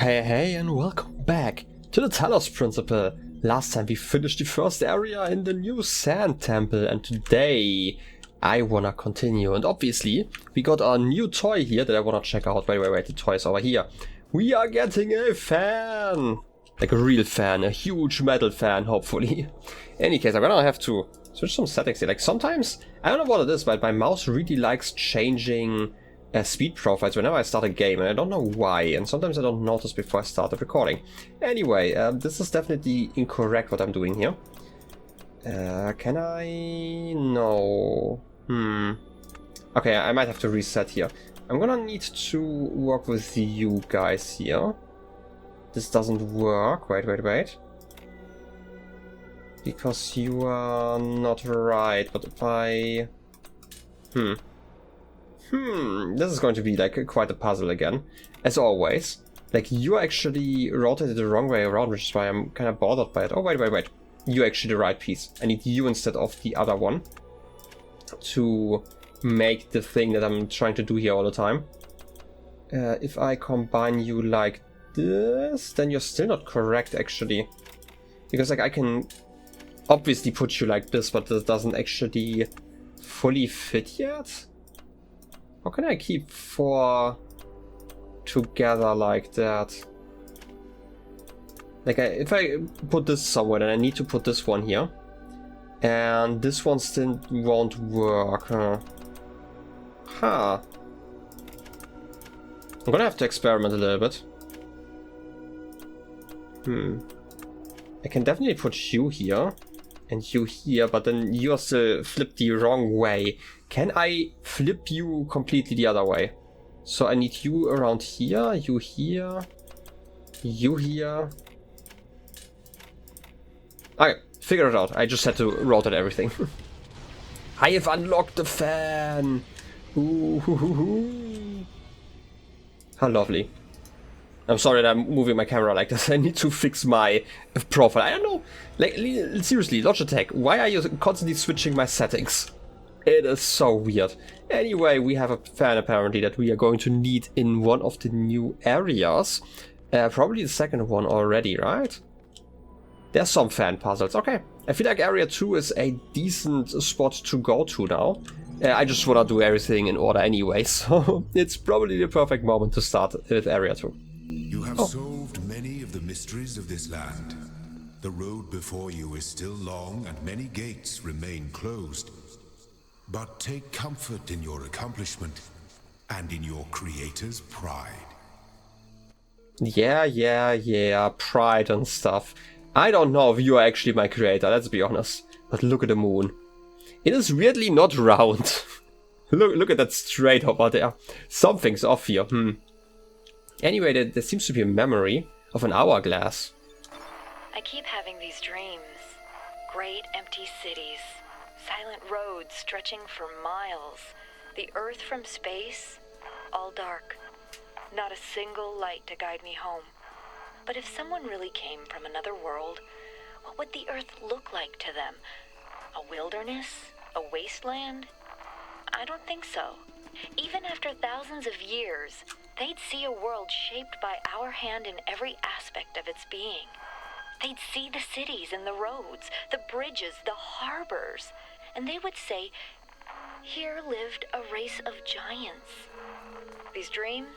Hey, and welcome back to the Talos Principle. Last time we finished the first area in the new Sand Temple, and today I wanna continue. And obviously, we got a new toy here that I wanna check out. Wait, the toy is over here. We are getting a fan! Like a real fan, a huge metal fan, hopefully. In any case, I'm gonna have to switch some settings here. Like sometimes, I don't know what it is, but my mouse really likes changing speed profiles whenever I start a game, and I don't know why, and sometimes I don't notice before I start the recording. Anyway, this is definitely incorrect what I'm doing here. Can I? No. Okay, I might have to reset here. I'm gonna need to work with you guys here. This doesn't work. Wait. Because you are not right, but if I... this is going to be like quite a puzzle again, as always. Like, you actually rotated the wrong way around, which is why I'm kind of bothered by it. Oh, wait. You're actually the right piece. I need you instead of the other one to make the thing that I'm trying to do here all the time. If I combine you like this, then you're still not correct, actually. Because, like, I can obviously put you like this, but this doesn't actually fully fit yet. How can I keep 4 together like that? Like, if I put this somewhere, then I need to put this one here. And this one still won't work, huh? I'm gonna have to experiment a little bit. I can definitely put you here. And you here, but then you're still flipped the wrong way. Can I flip you completely the other way? So I need you around here, you here, you here. Okay, figure it out. I just had to rotate everything. I have unlocked the fan! Ooh. How lovely. I'm sorry that I'm moving my camera like this. I need to fix my profile. I don't know. Like, seriously, Logitech, why are you constantly switching my settings? It is so weird. Anyway, we have a fan apparently that we are going to need in one of the new areas. Probably the second one already, right? There's some fan puzzles. Okay. I feel like area 2 is a decent spot to go to now. I just want to do everything in order anyway, so it's probably the perfect moment to start with area 2. You have solved many of the mysteries of this land. The road before you is still long and many gates remain closed. But take comfort in your accomplishment and in your creator's pride. Yeah, pride and stuff. I don't know if you are actually my creator, let's be honest. But look at the moon. It is weirdly not round. Look at that straight over there. Something's off here, Anyway, there seems to be a memory of an hourglass. I keep having these dreams. Great empty cities. Silent roads stretching for miles. The earth from space, all dark. Not a single light to guide me home. But if someone really came from another world, what would the earth look like to them? A wilderness? A wasteland? I don't think so. Even after thousands of years, they'd see a world shaped by our hand in every aspect of its being. They'd see the cities and the roads, the bridges, the harbors, and they would say, here lived a race of giants. These dreams,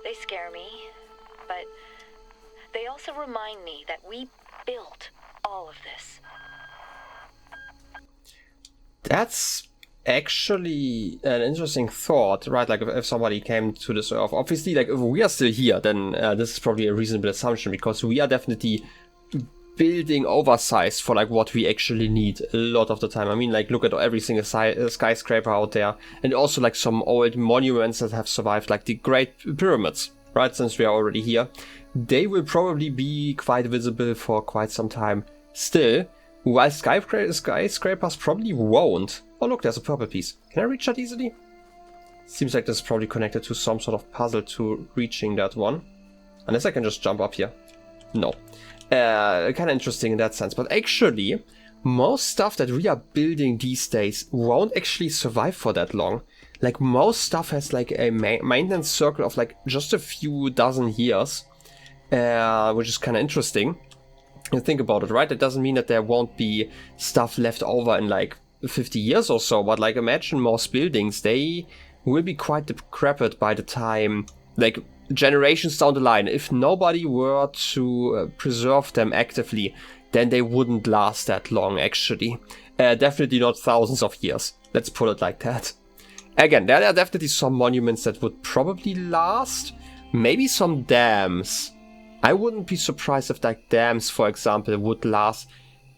they scare me, but they also remind me that we built all of this. That's actually an interesting thought, right? Like, if somebody came to this earth, obviously, like, if we are still here, then this is probably a reasonable assumption, because we are definitely building oversized for like what we actually need a lot of the time. I mean, like, look at every single skyscraper out there, and also like some old monuments that have survived, like the Great Pyramids, right? Since we are already here, they will probably be quite visible for quite some time still, while skyscrapers probably won't. Oh look, there's a purple piece. Can I reach that easily? Seems like this is probably connected to some sort of puzzle to reaching that one. Unless I can just jump up here. No. Kind of interesting in that sense. But actually, most stuff that we are building these days won't actually survive for that long. Like, most stuff has like a maintenance circle of like just a few dozen years. which is kind of interesting. You think about it, right? It doesn't mean that there won't be stuff left over in like 50 years or so, but like imagine most buildings, they will be quite decrepit by the time, like generations down the line. If nobody were to preserve them actively, then they wouldn't last that long, actually. Definitely not thousands of years. Let's put it like that. Again, there are definitely some monuments that would probably last. Maybe some dams. I wouldn't be surprised if like dams, for example, would last.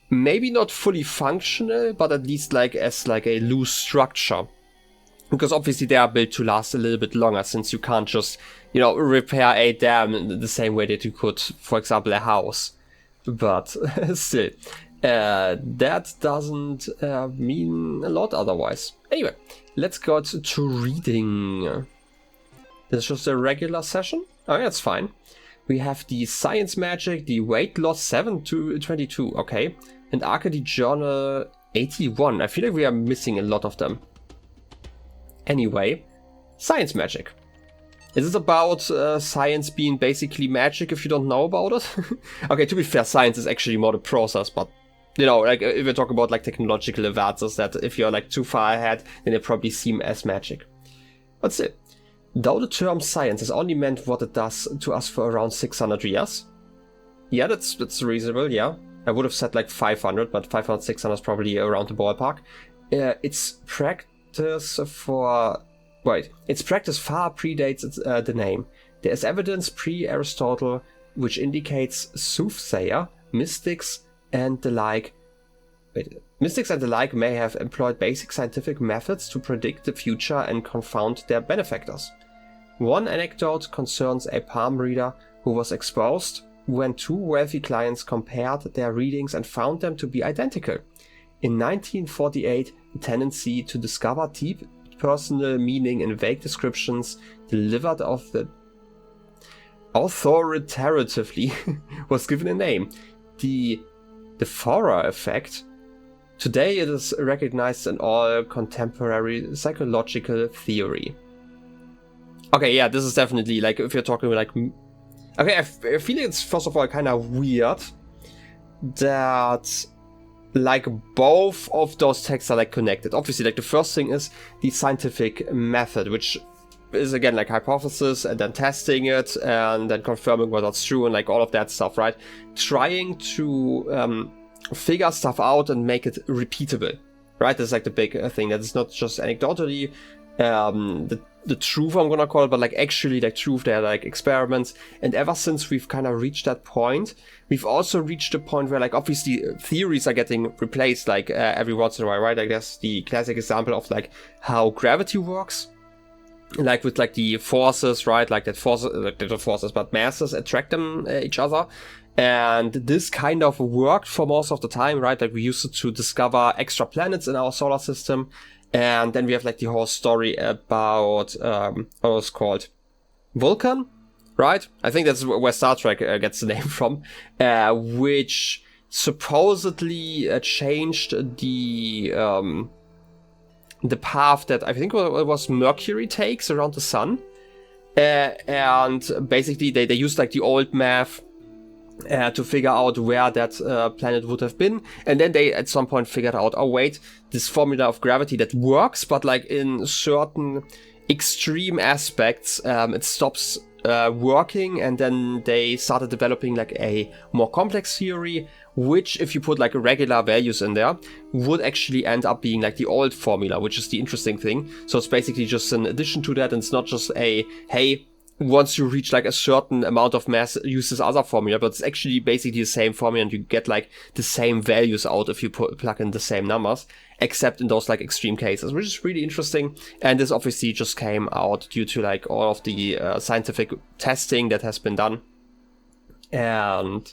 Maybe not fully functional, but at least like as like a loose structure. Because obviously they are built to last a little bit longer, since you can't just, you know, repair a dam in the same way that you could, for example, a house. But still, that doesn't mean a lot otherwise. Anyway, let's go to reading. This is just a regular session. Oh, that's fine. We have the Science Magic, the Weight Loss 7 to 22, okay. And Arcady Journal 81. I feel like we are missing a lot of them. Anyway, Science Magic. Is it about science being basically magic if you don't know about it? Okay, to be fair, science is actually more the process, but you know, like if we talk about like technological advances, that if you're like too far ahead, then they probably seem as magic. But still, though the term science has only meant what it does to us for around 600 years. Yeah, that's reasonable, yeah. I would have said like 500, but 500, 600 is probably around the ballpark. Its practice far predates the name. There is evidence pre-Aristotle which indicates soothsayer, mystics and the like may have employed basic scientific methods to predict the future and confound their benefactors. One anecdote concerns a palm reader who was exposed when two wealthy clients compared their readings and found them to be identical. In 1948, the tendency to discover deep personal meaning in vague descriptions delivered of the authoritatively was given a name. The Forer effect. Today it is recognized in all contemporary psychological theory. Okay, yeah, this is definitely like if you're talking like. Okay, I feel it's first of all kind of weird that like both of those texts are like connected. Obviously, like the first thing is the scientific method, which is again like hypothesis and then testing it and then confirming whether it's true and like all of that stuff, right? Trying to figure stuff out and make it repeatable, right? That's like the big thing. That is not just anecdotally the truth, I'm gonna call it, but like actually like truth. They're like experiments, and ever since we've kind of reached that point, we've also reached a point where like obviously theories are getting replaced like every once in a while, right? Like there's the classic example of like how gravity works, like with like the forces, right? Like that forces, like the forces, but masses attract them each other. And this kind of worked for most of the time, right? Like we used it to discover extra planets in our solar system. And then we have like the whole story about, what was called? Vulcan, right? I think that's where Star Trek gets the name from, which supposedly changed the path that I think it was Mercury takes around the sun. And basically they used like the old math to figure out where that planet would have been, and then they at some point figured out, oh wait, this formula of gravity that works, but like in certain extreme aspects it stops working, and then they started developing like a more complex theory, which if you put like regular values in there would actually end up being like the old formula, which is the interesting thing. So it's basically just an addition to that, and it's not just a hey, once you reach like a certain amount of mass, use this other formula, but it's actually basically the same formula, and you get like the same values out if you plug in the same numbers, except in those like extreme cases, which is really interesting. And this obviously just came out due to like all of the scientific testing that has been done. And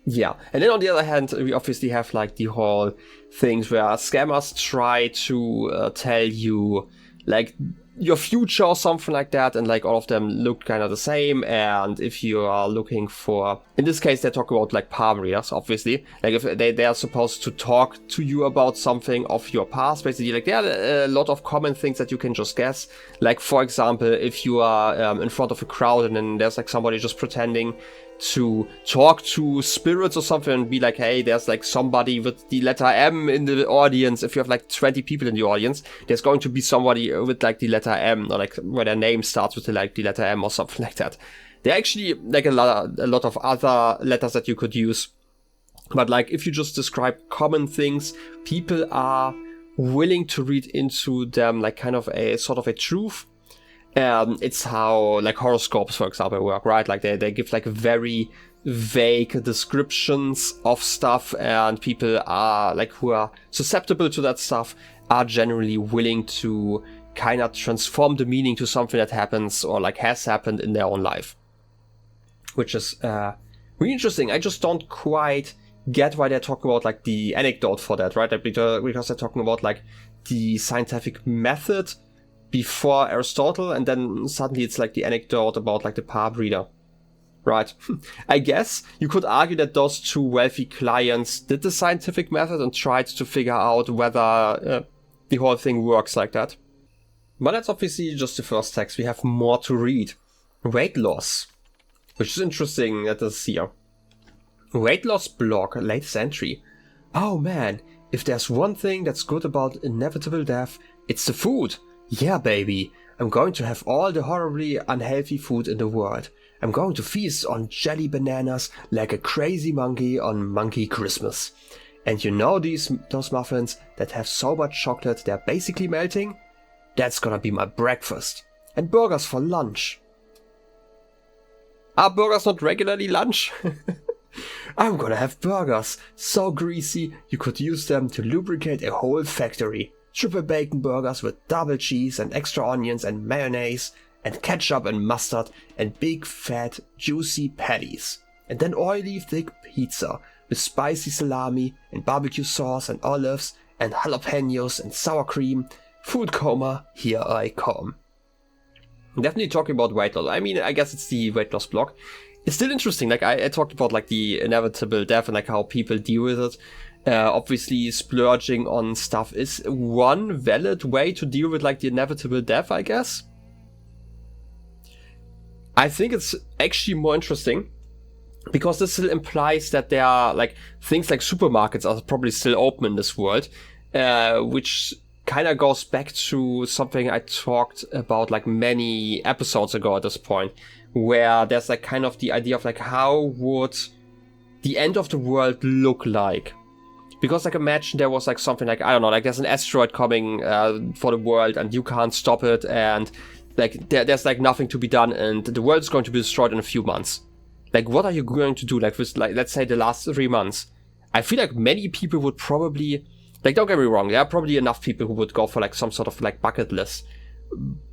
yeah, and then on the other hand, we obviously have like the whole things where scammers try to tell you like your future or something like that, and like all of them look kind of the same. And if you are looking for, in this case they talk about like palm readers, obviously, like if they are supposed to talk to you about something of your past, basically. Like there are a lot of common things that you can just guess, like for example if you are in front of a crowd and then there's like somebody just pretending to talk to spirits or something and be like, hey, there's like somebody with the letter M in the audience. If you have like 20 people in the audience, there's going to be somebody with like the letter M, or like where their name starts with the letter M or something like that. There are actually like a lot of other letters that you could use. But like if you just describe common things, people are willing to read into them like kind of a sort of a truth. It's how like horoscopes, for example, work, right? Like they give like very vague descriptions of stuff, and people are like who are susceptible to that stuff are generally willing to kind of transform the meaning to something that happens or like has happened in their own life, which is really interesting. I just don't quite get why they're talking about like the anecdote for that, right? Like, because they're talking about like the scientific method before Aristotle, and then suddenly it's like the anecdote about like the palm reader, right? I guess you could argue that those two wealthy clients did the scientific method and tried to figure out whether the whole thing works like that. But that's obviously just the first text. We have more to read. Weight loss, which is interesting that is here. Weight loss blog, latest entry. Oh man, if there's one thing that's good about inevitable death, it's the food. Yeah, baby, I'm going to have all the horribly unhealthy food in the world. I'm going to feast on jelly bananas like a crazy monkey on Monkey Christmas. And you know those muffins that have so much chocolate they're basically melting? That's gonna be my breakfast. And burgers for lunch. Are burgers not regularly lunch? I'm gonna have burgers so greasy you could use them to lubricate a whole factory. Triple bacon burgers with double cheese and extra onions and mayonnaise and ketchup and mustard and big fat juicy patties. And then oily thick pizza with spicy salami and barbecue sauce and olives and jalapenos and sour cream. Food coma, here I come. Definitely talking about weight loss. I mean, I guess it's the weight loss blog. It's still interesting. Like I talked about like the inevitable death and like how people deal with it. Obviously splurging on stuff is one valid way to deal with like the inevitable death, I guess. I think it's actually more interesting because this still implies that there are like things like supermarkets are probably still open in this world, which kind of goes back to something I talked about like many episodes ago at this point, where there's like kind of the idea of like how would the end of the world look like? Because like imagine there was like something like, I don't know, like there's an asteroid coming for the world and you can't stop it, and like there's like nothing to be done and the world's going to be destroyed in a few months. Like what are you going to do like with like, let's say the last 3 months? I feel like many people would probably, like don't get me wrong, there are probably enough people who would go for like some sort of like bucket list.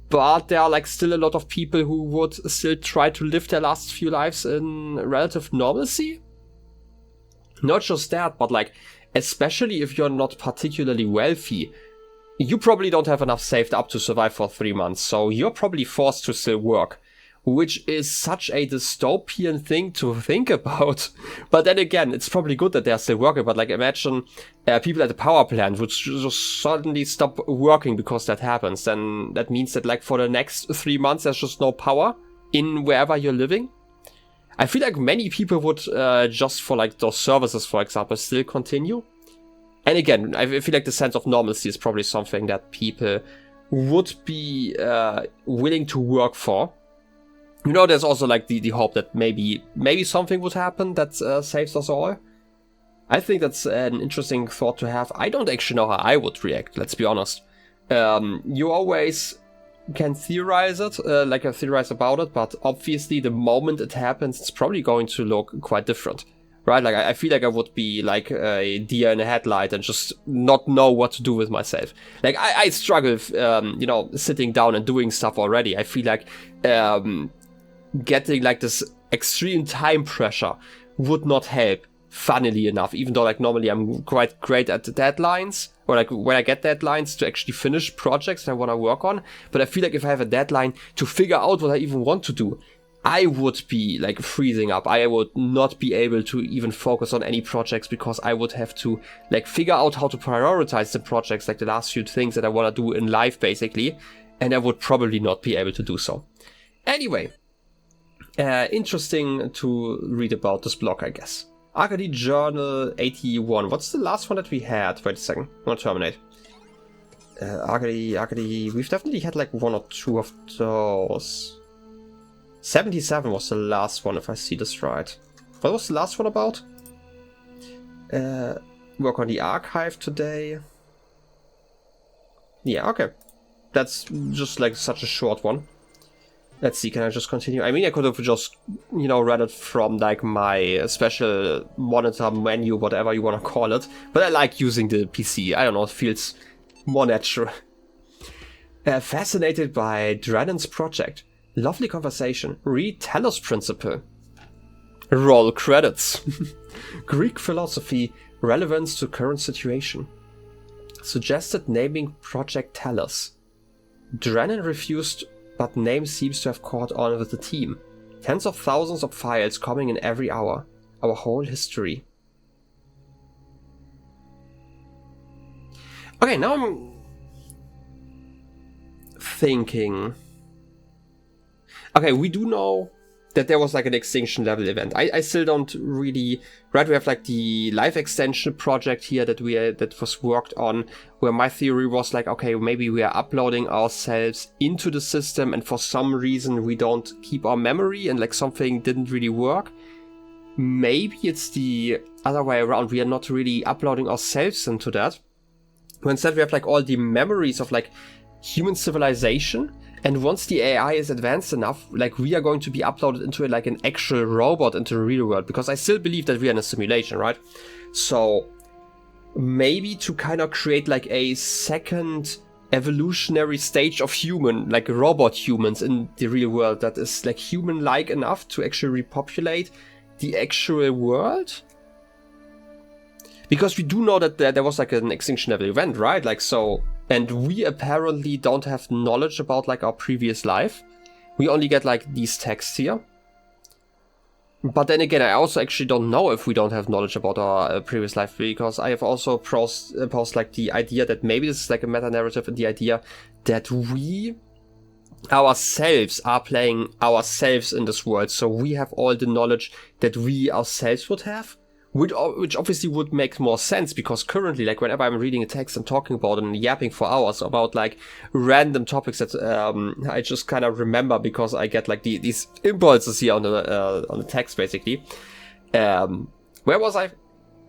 But there are like still a lot of people who would still try to live their last few lives in relative normalcy. Not just that, but like, especially if you're not particularly wealthy, you probably don't have enough saved up to survive for 3 months, so you're probably forced to still work, which is such a dystopian thing to think about. But then again, it's probably good that they're still working, but like imagine people at the power plant would just suddenly stop working because that happens. Then that means that like for the next 3 months there's just no power in wherever you're living. I feel like many people would, just for like those services, for example, still continue. And again, I feel like the sense of normalcy is probably something that people would be willing to work for. You know, there's also like the hope that maybe something would happen that saves us all. I think that's an interesting thought to have. I don't actually know how I would react, let's be honest. You always can theorize it, theorize about it, but obviously the moment it happens, it's probably going to look quite different, right? Like I feel like I would be like a deer in a headlight and just not know what to do with myself. Like I struggle, sitting down and doing stuff already. I feel like getting like this extreme time pressure would not help, funnily enough, even though like normally I'm quite great at deadlines, or like when I get deadlines to actually finish projects that I want to work on. But I feel like if I have a deadline to figure out what I even want to do, I would be like freezing up. I would not be able to even focus on any projects because I would have to like figure out how to prioritize the projects, like the last few things that I want to do in life basically, and I would probably not be able to do so. Anyway, Interesting to read about this block, I guess. Arcady Journal 81. What's the last one that we had? Wait a second. I'm gonna terminate. Arcady. We've definitely had like 1 or 2 of those. 77 was the last one, if I see this right. What was the last one about? Work on the archive today. Yeah, okay. That's just like such a short one. Let's see, can I just continue? I mean, I could have just, you know, read it from like my special monitor menu, whatever you want to call it. But I like using the PC. I don't know, it feels more natural. Fascinated by Drannon's project. Lovely conversation. Read Talos Principle. Roll credits. Greek philosophy. Relevance to current situation. Suggested naming Project Talos. Drannon refused, but name seems to have caught on with the team. Tens of thousands of files coming in every hour. Our whole history. Okay, now I'm thinking. Okay, we do know that there was like an extinction level event. I still don't really. Right, we have like the life extension project here that was worked on, where my theory was like, okay, maybe we are uploading ourselves into the system, and for some reason we don't keep our memory, and like something didn't really work. Maybe it's the other way around. We are not really uploading ourselves into that. But instead we have like all the memories of like human civilization. And once the AI is advanced enough, like we are going to be uploaded into like an actual robot into the real world, because I still believe that we are in a simulation, right? So maybe to kind of create like a second evolutionary stage of human, like robot humans in the real world that is like human-like enough to actually repopulate the actual world. Because we do know that there was like an extinction level event, right? Like so. And we apparently don't have knowledge about like our previous life. We only get like these texts here. But then again, I also actually don't know if we don't have knowledge about our previous life, because I have also posed like the idea that maybe this is like a meta-narrative, and the idea that we ourselves are playing ourselves in this world. So we have all the knowledge that we ourselves would have. Which obviously would make more sense, because currently, like whenever I'm reading a text and talking about it and yapping for hours about like random topics that I just kind of remember because I get like these impulses here on the text basically. Where was I?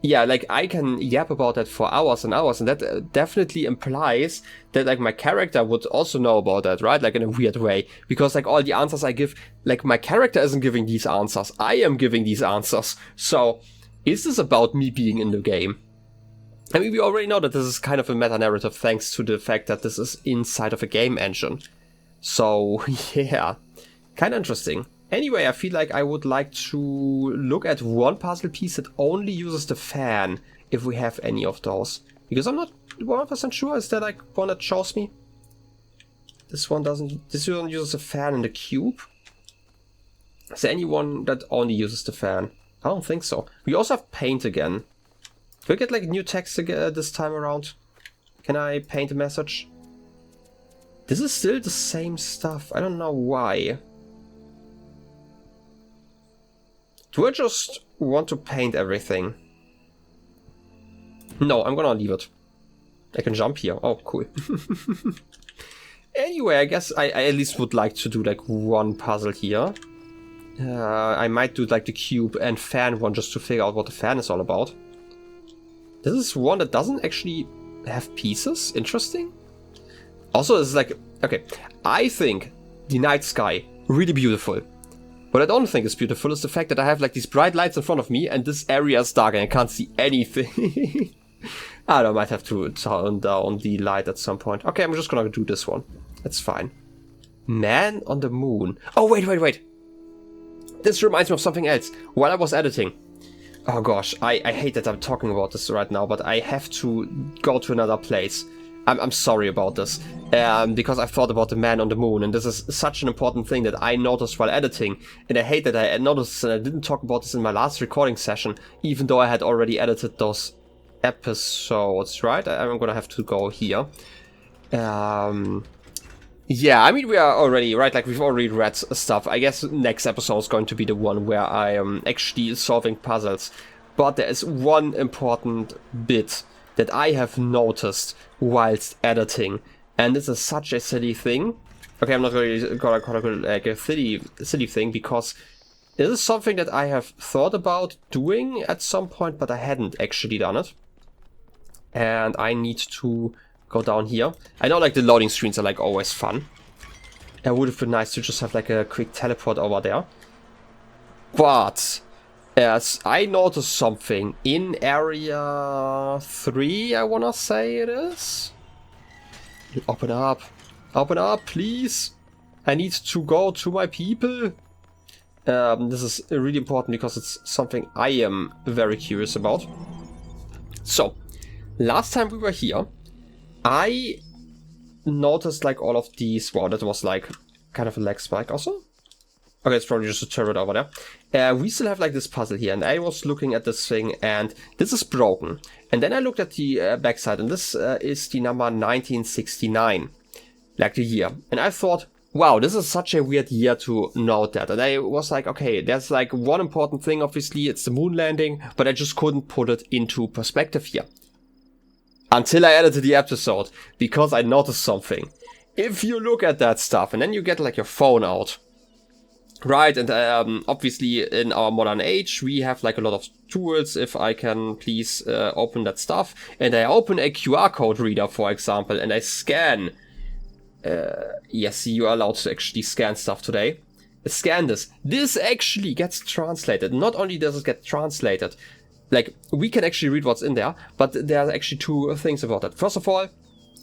Yeah, like I can yap about that for hours and hours, and that definitely implies that like my character would also know about that, right? Like in a weird way, because like all the answers I give, like my character isn't giving these answers, I am giving these answers. So is this about me being in the game? I mean, we already know that this is kind of a meta-narrative thanks to the fact that this is inside of a game engine. So, yeah, kind of interesting. Anyway, I feel like I would like to look at one puzzle piece that only uses the fan, if we have any of those. Because I'm not 100% sure, is there like one that shows me? This one uses the fan in the cube. Is there anyone that only uses the fan? I don't think so. We also have paint again. Can we get like new text again this time around? Can I paint a message? This is still the same stuff. I don't know why. Do I just want to paint everything? No, I'm gonna leave it. I can jump here. Oh, cool. Anyway, I guess I at least would like to do like one puzzle here. I might do like the cube and fan one just to figure out what the fan is all about. This is one that doesn't actually have pieces. Interesting. Also, it's like, okay, I think the night sky, really beautiful. What I don't think is beautiful is the fact that I have like these bright lights in front of me and this area is dark and I can't see anything. I might have to turn down the light at some point. Okay, I'm just gonna do this one. That's fine. Man on the moon. Oh, wait. This reminds me of something else. While I was editing, oh gosh, I hate that I'm talking about this right now, but I have to go to another place. I'm sorry about this, because I thought about the man on the moon, and this is such an important thing that I noticed while editing, and I hate that I noticed this and I didn't talk about this in my last recording session, even though I had already edited those episodes, right? I'm gonna have to go here. Yeah, I mean, we are already, right, like, we've already read stuff. I guess next episode is going to be the one where I am actually solving puzzles. But there is one important bit that I have noticed whilst editing. And this is such a silly thing. Okay, I'm not really gonna call it like a silly thing, because this is something that I have thought about doing at some point, but I hadn't actually done it. And I need to go down here. I know, like, the loading screens are, like, always fun. It would have been nice to just have, like, a quick teleport over there. But as I noticed something in area 3, I wanna say it is. Open up. Open up, please. I need to go to my people. This is really important because it's something I am very curious about. So, last time we were here, I noticed, like, all of these. Wow, that was like kind of a lag spike also. Okay, it's probably just a turret over there. We still have, like, this puzzle here, and I was looking at this thing, and this is broken. And then I looked at the backside, and this is the number 1969, like the year. And I thought, wow, this is such a weird year to note that. And I was like, okay, there's, like, one important thing, obviously, it's the moon landing, but I just couldn't put it into perspective here. Until I edited the episode, because I noticed something. If you look at that stuff, and then you get, like, your phone out, right? And obviously in our modern age, we have, like, a lot of tools. If I can please open that stuff. And I open a QR code reader, for example, and I scan. Yes, you are allowed to actually scan stuff today. Scan this. This actually gets translated. Not only does it get translated, like, we can actually read what's in there, but there are actually two things about that. First of all,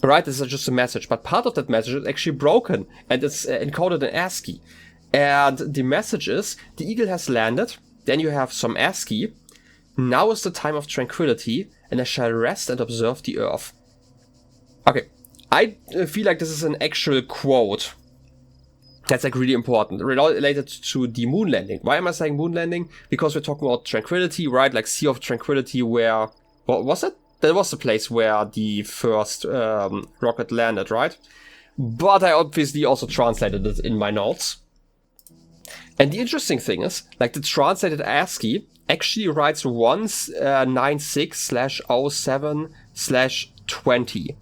right, this is just a message, but part of that message is actually broken, and it's encoded in ASCII. And the message is, the eagle has landed, then you have some ASCII, now is the time of tranquility, and I shall rest and observe the earth. Okay, I feel like this is an actual quote. That's, like, really important, related to the moon landing. Why am I saying moon landing? Because we're talking about tranquility, right? Like, Sea of Tranquility, where... What was it? That was the place where the first rocket landed, right? But I obviously also translated it in my notes. And the interesting thing is, like, the translated ASCII actually writes 196/07/20.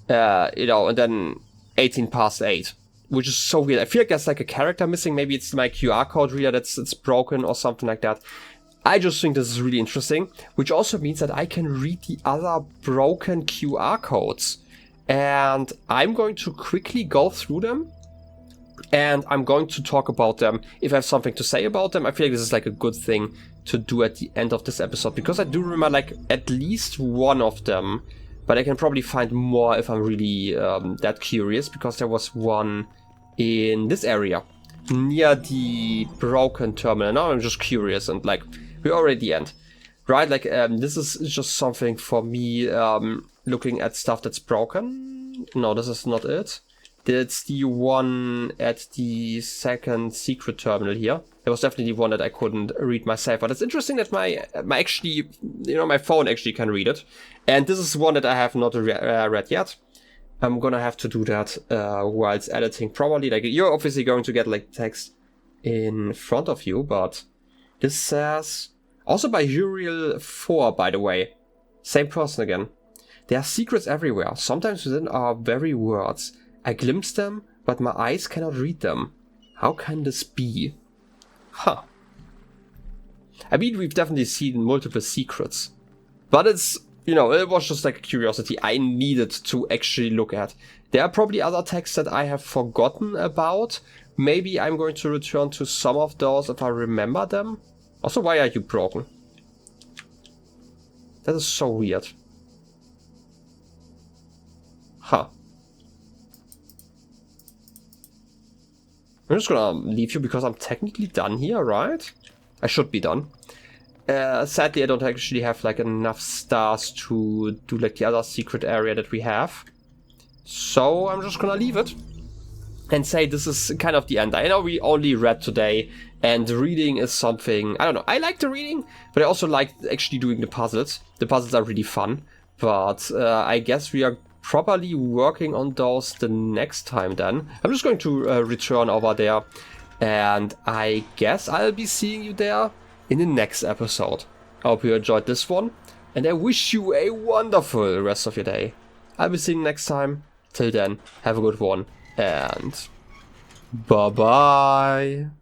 And then 18 past 8. Which is so weird. I feel like there's, like, a character missing. Maybe it's my QR code reader it's broken or something like that. I just think this is really interesting. Which also means that I can read the other broken QR codes. And I'm going to quickly go through them. And I'm going to talk about them. If I have something to say about them, I feel like this is, like, a good thing to do at the end of this episode. Because I do remember, like, at least one of them. But I can probably find more if I'm really that curious. Because there was one in this area, near the broken terminal. Now I'm just curious, and, like, we're already at the end, right? Like, this is just something for me, looking at stuff that's broken. No, this is not it. It's the one at the second secret terminal here. It was definitely the one that I couldn't read myself. But it's interesting that my actually, my phone actually can read it. And this is one that I have not read yet. I'm gonna have to do that whilst editing. Probably, like, you're obviously going to get, like, text in front of you, but this says, also by Uriel 4, by the way. Same person again. There are secrets everywhere, sometimes within our very words. I glimpse them, but my eyes cannot read them. How can this be? Huh. I mean, we've definitely seen multiple secrets, but it's, it was just, like, a curiosity I needed to actually look at. There are probably other texts that I have forgotten about. Maybe I'm going to return to some of those if I remember them. Also, why are you broken? That is so weird. Huh. I'm just gonna leave you because I'm technically done here, right? I should be done. Sadly, I don't actually have, like, enough stars to do, like, the other secret area that we have. So I'm just gonna leave it and say this is kind of the end. I know we only read today, and reading is something, I don't know, I like the reading, but I also like actually doing the puzzles. The puzzles are really fun, but I guess we are properly working on those the next time then. I'm just going to return over there, and I guess I'll be seeing you there in the next episode. I hope you enjoyed this one, and I wish you a wonderful rest of your day. I'll be seeing you next time. Till then, have a good one, and bye-bye.